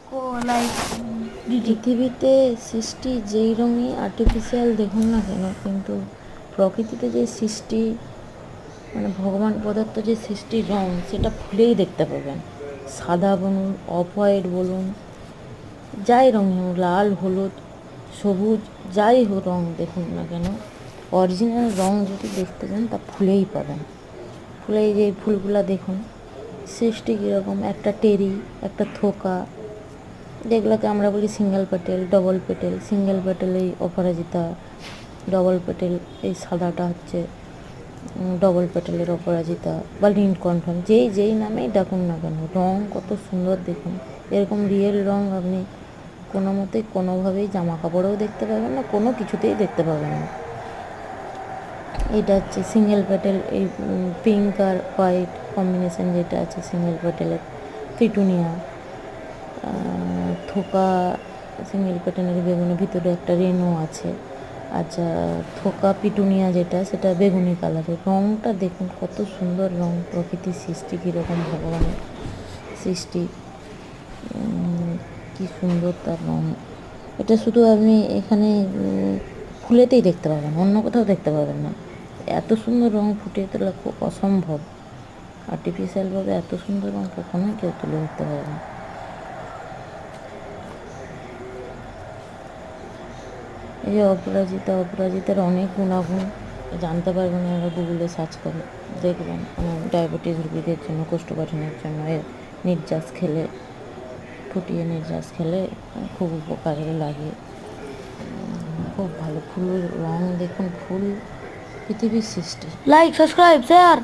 Like পৃথিবীতে সৃষ্টি যেই রঙই আর্টিফিশিয়াল দেখুন না কেন, কিন্তু প্রকৃতিতে যে সৃষ্টি মানে ভগবান প্রদত্ত যে সৃষ্টির রং, সেটা ফুলেই দেখতে পাবেন। সাদা বলুন, অফ হোয়াইট বলুন, যাই রঙ হোক, লাল, হলুদ, সবুজ, যাই হোক রঙ দেখুন না কেন, অরিজিনাল রঙ যদি দেখতে চান তা ফুলেই পাবেন। ফুলে যে ফুলগুলা দেখুন, সৃষ্টি কীরকম, একটা টেরি, একটা থোকা, যেগুলোকে আমরা বলি single Patel, double Patel. Single Patel এই অপরাজিতা, ডবল পেটেল এই সাদাটা হচ্ছে ডবল পেটেলের অপরাজিতা বা নীলকণ্ঠন, যেই নামেই ডাকুন না কেন, রঙ কত সুন্দর দেখুন। এরকম রিয়েল রঙ আপনি কোনো মতেই কোনোভাবেই জামা কাপড়েও দেখতে পাবেন না, কোনো কিছুতেই দেখতে পাবেন না। এটা হচ্ছে সিঙ্গেল পেটেল, এই পিঙ্ক আর হোয়াইট কম্বিনেশন যেটা আছে সিঙ্গেল পেটেলের, পিটুনিয়া। থোকা সিঙ্গেল পেটেলের বেগুনি, ভিতরে একটা রেনু আছে। আচ্ছা, থোকা পিটুনিয়া যেটা, সেটা বেগুনি কালারের। রঙটা দেখুন কত সুন্দর রঙ, প্রকৃতির সৃষ্টি কীরকম, ভগবানের সৃষ্টি কি সুন্দর তার রঙ। এটা শুধু আপনি এখানে ফুলেতেই দেখতে পাবেন, অন্য কোথাও দেখতে পাবেন না। এত সুন্দর রঙ ফুটিয়ে তোলা খুব অসম্ভব। আর্টিফিশিয়ালভাবে এত সুন্দর রঙ কখনোই কেউ তুলে ধরতে পারবে না। এই যে অপরাজিতার অনেক গুণাগুণ জানতে পারবেন, আমরা গুগলে সার্চ করে দেখবেন। ডায়াবেটিস রোগীদের জন্য, কোষ্ঠকাঠিন্যের জন্য এর নির্যাস খেলে, ফুটিয়ে নির্যাস খেলে খুব উপকারে লাগে, খুব ভালো। ফুলের রঙ দেখুন, ফুল পৃথিবীর সৃষ্টি। Like subscribe share.